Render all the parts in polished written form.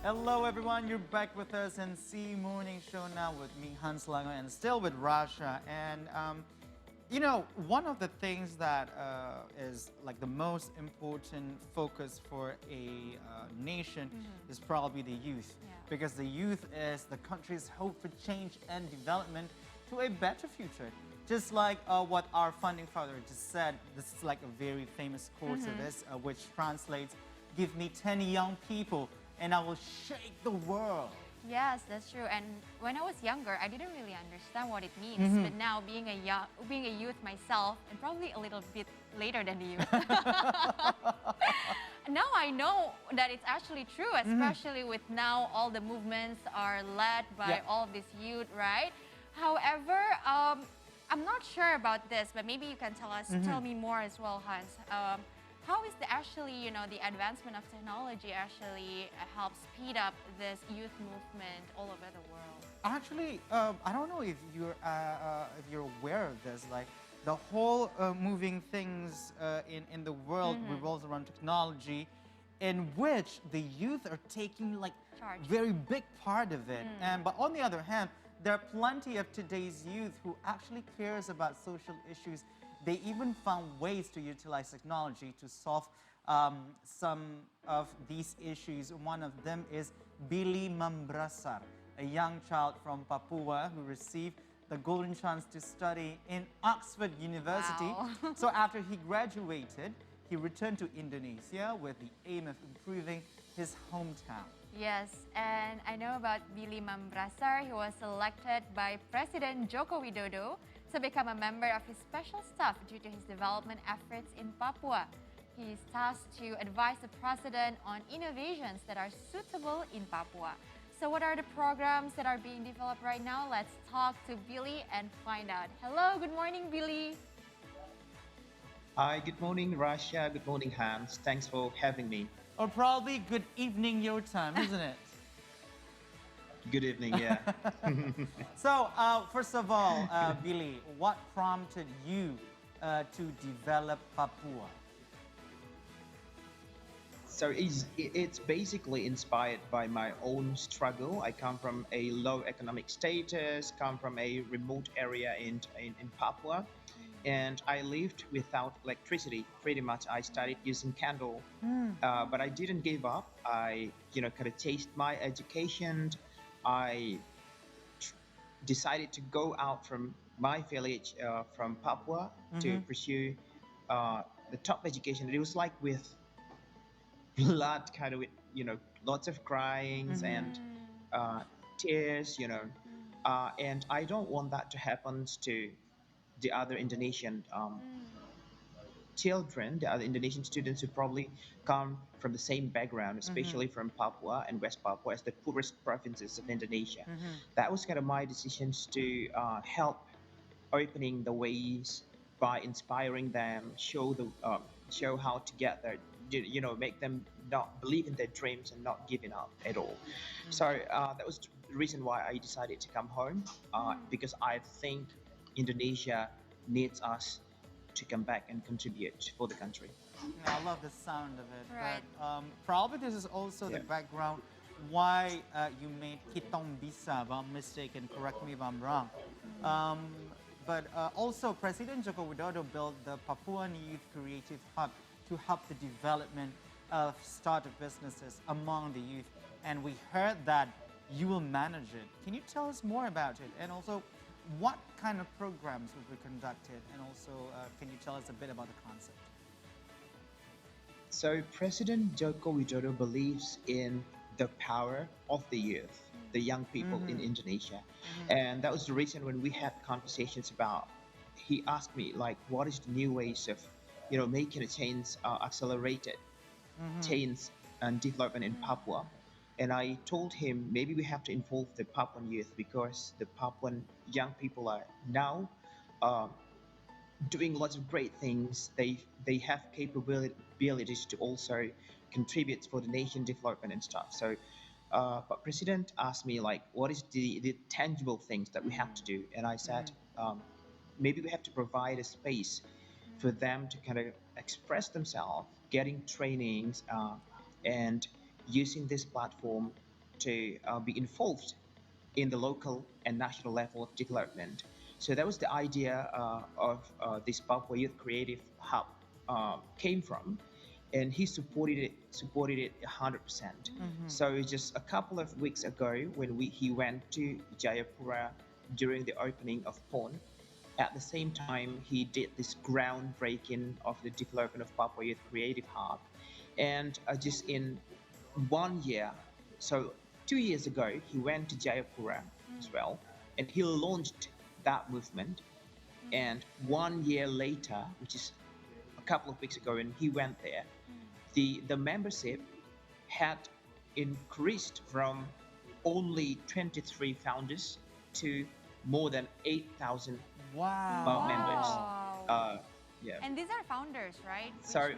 Hello, everyone. You're back with us in C Morning Show now with me, Hans Lango, and still with Rasha. And one of the things that is like the most important focus for a nation is probably the youth, because the youth is the country's hope for change and development to a better future. Just like what our founding father just said, this is like a very famous quote of this, which translates, "Give me 10 young people, and I will shake the world." Yes, that's true. And when I was younger, I didn't really understand what it means. But now, being a youth myself, and probably a little bit later than the youth, now I know that it's actually true. Especially with now, all the movements are led by all of this youth, right? However, I'm not sure about this, but maybe you can tell me more as well, Hans. How is the advancement of technology actually help speed up this youth movement all over the world? Actually, I don't know if you're aware of this. Like the whole moving things in the world revolves around technology, in which the youth are taking like very big part of it. But on the other hand, there are plenty of today's youth who actually cares about social issues. They even found ways to utilize technology to solve some of these issues. One of them is Billy Mambrasar, a young child from Papua who received the golden chance to study in Oxford University. Wow. So after he graduated, he returned to Indonesia with the aim of improving his hometown. Yes, and I know about Billy Mambrasar. He was selected by President Joko Widodo to become a member of his special staff due to his development efforts in Papua. He is tasked to advise the president on innovations that are suitable in Papua. So what are the programs that are being developed right now? Let's talk to Billy and find out. Hello, good morning, Billy. Hi, good morning, Russia. Good morning, Hans. Thanks for having me. Or probably good evening your time, isn't it? Good evening, yeah. So, first of all, Billy, what prompted you to develop Papua? So it's basically inspired by my own struggle. I come from a low economic status, come from a remote area in Papua, and I lived without electricity. Pretty much, I started using candle, but I didn't give up. I, kind of chased my education. I decided to go out from my village, from Papua, to pursue the top education. It was like with blood, kind of with, lots of cryings and tears, and I don't want that to happen to the other Indonesian children, the other Indonesian students who probably come from the same background, especially from Papua and West Papua, as the poorest provinces of Indonesia. That was kind of my decisions to help opening the ways by inspiring them, show how to get their, make them not believe in their dreams and not giving up at all. So that was the reason why I decided to come home, because I think Indonesia needs us to come back and contribute for the country. I love the sound of it. Right. But probably this is also the background why you made Kitong Bisa, if I'm mistaken, correct me if I'm wrong. But also President Joko Widodo built the Papuan Youth Creative Hub to help the development of startup businesses among the youth. And we heard that you will manage it. Can you tell us more about it? And also, what kind of programs will be conducted? And also, can you tell us a bit about the concept? So President Joko Widodo believes in the power of the youth, the young people in Indonesia. And that was the reason when we had conversations about, he asked me like, what is the new ways of, making a change, accelerated change and development in Papua. And I told him maybe we have to involve the Papuan youth, because the Papuan young people are now doing lots of great things. They have capabilities to also contribute for the nation development and stuff. So, but President asked me like, what is the tangible things that we have to do? And I said, maybe we have to provide a space for them to kind of express themselves, getting trainings, and using this platform to be involved in the local and national level of development. So that was the idea of this Papua Youth Creative Hub came from, and he supported it 100%. So just a couple of weeks ago, when he went to Jayapura during the opening of PON, at the same time he did this groundbreaking of the development of Papua Youth Creative Hub, and just in 1 year, so 2 years ago, he went to Jayapura as well, and he launched that movement. And 1 year later, which is a couple of weeks ago, when he went there, the membership had increased from only 23 founders to more than 8,000 Wow. members. Wow. Yeah. And these are founders, right? Sorry.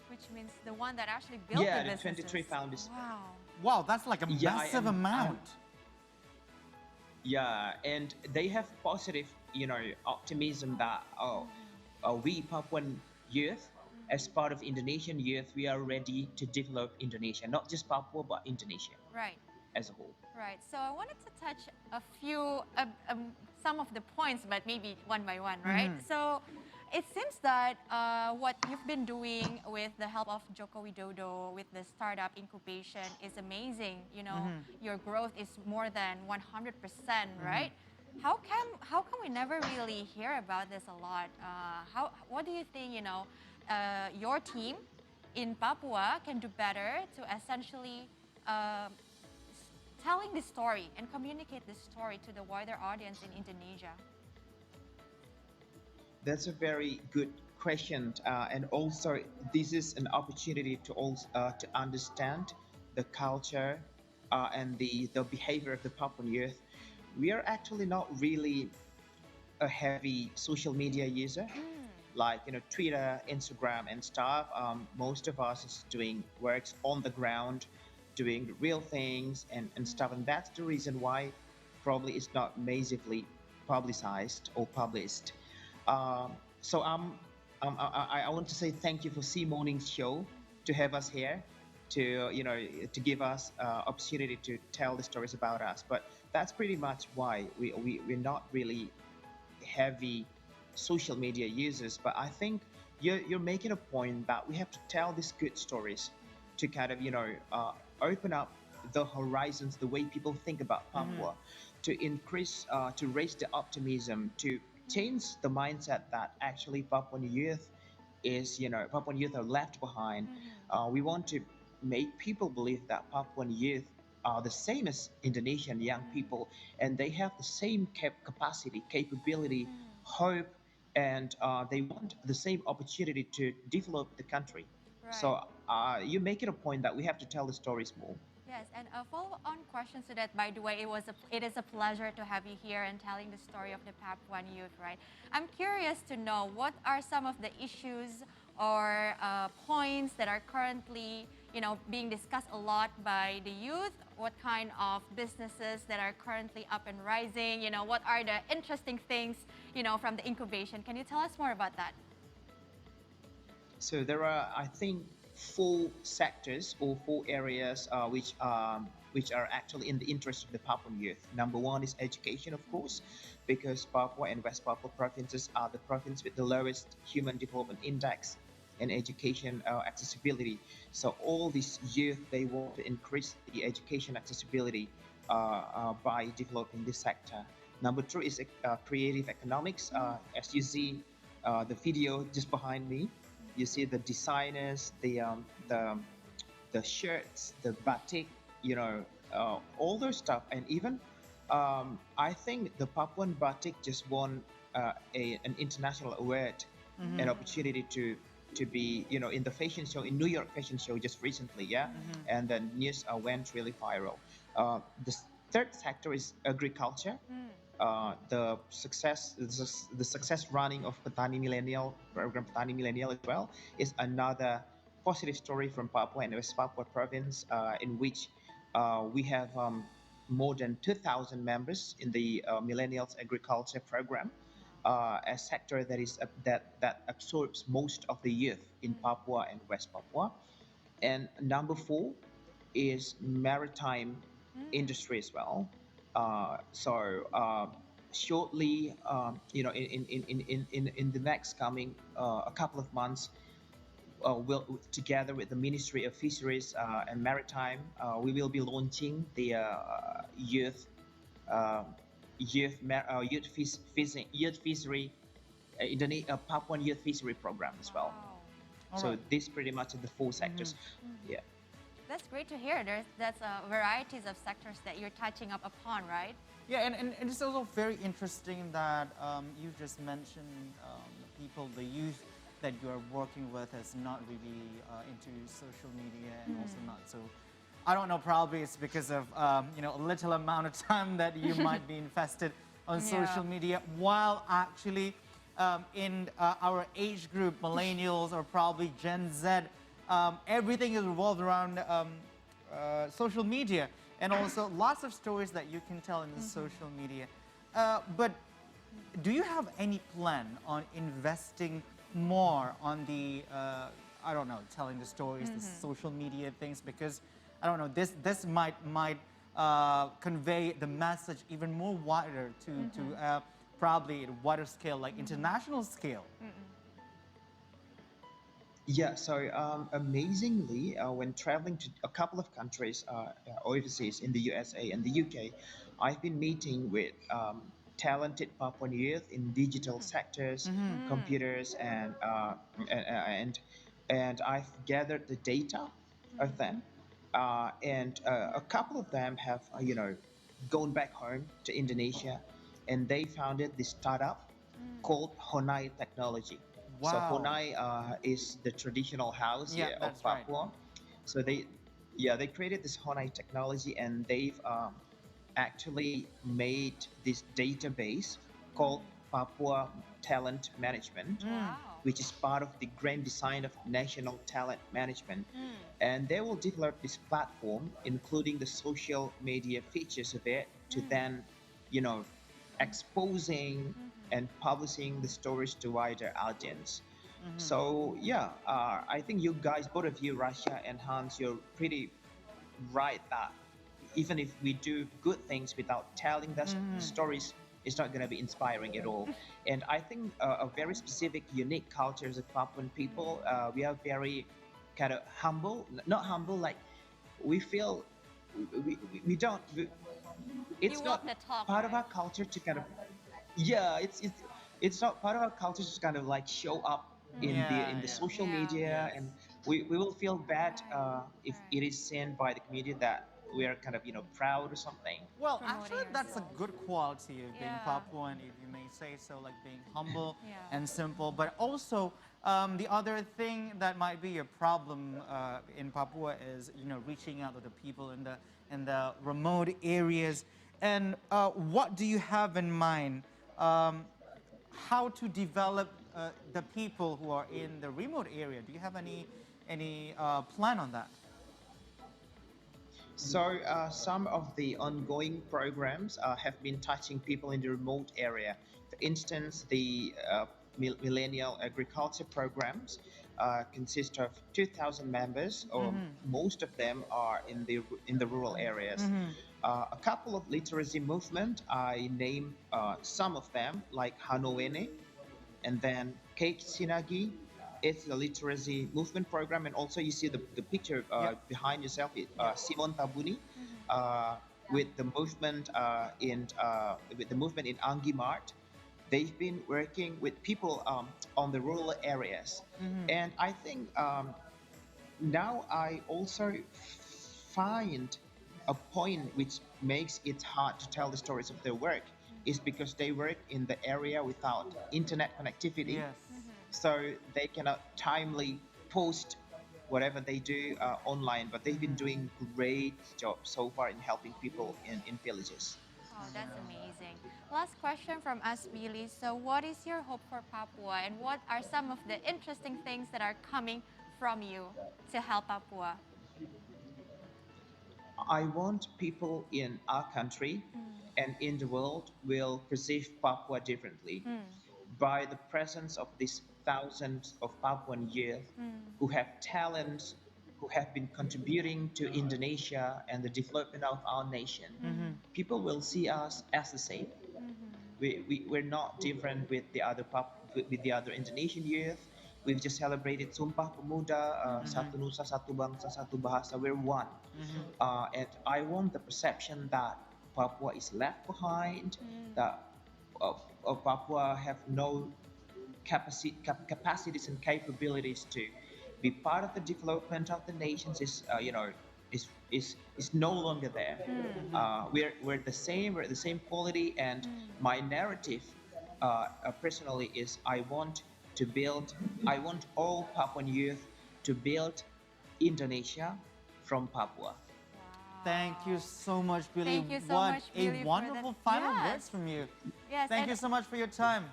Which means the one that actually built Yeah, the the businesses. 23 founders. Wow. Wow, that's like a Yeah, massive amount. Yeah, and they have positive, optimism that we Papuan youth, as part of Indonesian youth, we are ready to develop Indonesia, not just Papua but Indonesia Right. as a whole. Right. So I wanted to touch some of the points, but maybe one by one, right? So it seems that what you've been doing with the help of Joko Widodo with the startup incubation is amazing. Your growth is more than 100%, right? How come we never really hear about this a lot? What do you think? Your team in Papua can do better to essentially telling the story and communicate this story to the wider audience in Indonesia? That's a very good question, and also this is an opportunity to understand the culture and the behavior of the Papuan youth. We are actually not really a heavy social media user, like Twitter, Instagram, and stuff. Most of us is doing works on the ground, doing real things and stuff, and that's the reason why probably it's not massively publicized or published. So I want to say thank you for C Morning's show to have us here, to give us opportunity to tell the stories about us. But that's pretty much why we're not really heavy social media users. But I think you're making a point that we have to tell these good stories to kind of open up the horizons, the way people think about Papua, to increase, to raise the optimism, to change the mindset that actually Papuan youth are left behind. We want to make people believe that Papuan youth are the same as Indonesian young people, and they have the same capacity, capability, hope, and they want the same opportunity to develop the country. Right. So you make it a point that we have to tell the stories more. Yes, and a follow-on question to that, by the way, it is a pleasure to have you here and telling the story of the Papuan youth, right? I'm curious to know what are some of the issues or points that are currently, being discussed a lot by the youth. What kind of businesses that are currently up and rising? What are the interesting things, from the incubation? Can you tell us more about that? So there are, I think, 4 sectors or 4 areas which are actually in the interest of the Papuan youth. Number 1 is education, of course, because Papua and West Papua provinces are the province with the lowest human development index and education accessibility. So all these youth, they want to increase the education accessibility by developing this sector. Number 2 is creative economics. As you see the video just behind me, you see the designers, the shirts, the batik, all those stuff, and even I think the Papuan batik just won an international award, an opportunity to be in the fashion show in New York Fashion Show just recently, and the news went really viral. The third sector is agriculture. The success running of Petani Millennial program, Petani Millennial as well, is another positive story from Papua and West Papua province, in which we have more than 2,000 members in the Millennials Agriculture program, a sector that absorbs most of the youth in Papua and West Papua. And number 4 is maritime Mm. industry as well. So shortly, in the next coming a couple of months, we'll, together with the Ministry of Fisheries and Maritime, we will be launching the youth uh, youth fishery Papuan youth fishery program as well. Wow. All So right. this pretty much are the four sectors. Yeah. That's great to hear. That's varieties of sectors that you're touching up upon, right? Yeah, and it's also very interesting that you just mentioned the people, the youth that you are working with is not really into social media and also not so. I don't know. Probably it's because of a little amount of time that you might be invested on Yeah. social media, while actually in our age group, millennials or probably Gen Z, everything is revolved around social media, and also lots of stories that you can tell in the social media. But do you have any plan on investing more on the, I don't know, telling the stories, the social media things? Because I don't know, this might convey the message even more wider to probably at a wider scale, like international scale. Yeah, so amazingly, when traveling to a couple of countries overseas in the USA and the UK, I've been meeting with talented Papuan youth in digital sectors, computers, and and I've gathered the data of them, and a couple of them have gone back home to Indonesia, and they founded this startup called Honai Technology. So Wow. Honai is the traditional house Yeah, here of that's right. Papua. So they created this Honai technology, and they've actually made this database called Papua Talent Management, Wow. which is part of the grand design of national talent management. Mm. And they will develop this platform, including the social media features of it, to then, you know, exposing and publishing the stories to wider audience. So yeah, I think you guys, both of you, Russia and Hans, you're pretty right that even if we do good things without telling the stories, it's not going to be inspiring at all. And I think a very specific, unique cultures of Papuan people, we are very kind of humble, not humble, like we feel we don't, You it's walk not the talk, part of right? our culture to kind of, yeah, it's not part of our culture to kind of like show up Yeah, in the yeah. social Yeah. media, Yes. and we will feel bad if Right. it is seen by the community that we are kind of proud or something. Well, Promoting actually, that's a yourself. good quality of being Yeah. Papuan, if you may say so, like being humble Yeah. and simple. But also, the other thing that might be a problem in Papua is, reaching out to the people in the remote areas. And what do you have in mind? How to develop the people who are in the remote area? Do you have any plan on that? So some of the ongoing programs have been touching people in the remote area. For instance, the millennial agriculture programs consist of 2,000 members, or most of them are in the rural areas. A couple of literacy movement, I name some of them, like Hanowene, and then Cake Sinagi. It's the literacy movement program, and also you see the picture Yep. behind yourself, Yep. Simon Tabuni, uh, with the movement in Angi Mart. They've been working with people on the rural areas, and I think now I also find a point which makes it hard to tell the stories of their work is because they work in the area without internet connectivity, Yes. so they cannot timely post whatever they do online, but they've been doing great job so far in helping people in villages. Oh, that's amazing. Last question from us, Billy. So, what is your hope for Papua, and what are some of the interesting things that are coming from you to help Papua? I want people in our country and in the world will perceive Papua differently by the presence of these thousands of Papuan youth who have talents, who have been contributing to Indonesia and the development of our nation, people will see us as the same. We're not different with the other with the other Indonesian youth. We've just celebrated Sumpah Pemuda, Satu Nusa, Satu Bangsa, Satu Bahasa. We're one. And I want the perception that Papua is left behind, that Papua have no capacities and capabilities to be part of the development of the nations is no longer there. We're the same. We're the same quality. And my narrative, personally, is I want all Papuan youth to build Indonesia from Papua. Thank you so much, Billy. Thank you so what much, Billy, a for wonderful that. final Yes. words from you. Yes, Thank and you so much for your time.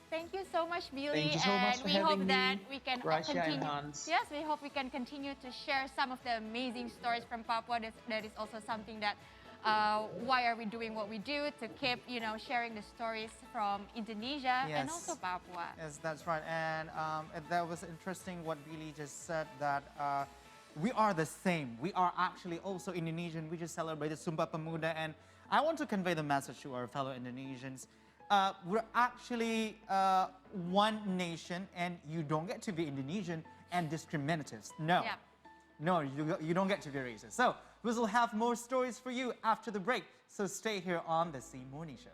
thank you so much, Billy. Thank you so and much for we having hope me, that we can Rasha and continue. Hans. Yes, we hope we can continue to share some of the amazing stories from Papua. That is also something that why are we doing what we do, to keep sharing the stories from Indonesia and Yes. also Papua. Yes, that's right. And that was interesting what Billy just said, that we are the same. We are actually also Indonesian. We just celebrated Sumpah Pemuda. And I want to convey the message to our fellow Indonesians. We're actually one nation, and you don't get to be Indonesian and discriminatives. No. Yep. No, you don't get to be racist. So we will have more stories for you after the break. So stay here on the C Morning Show.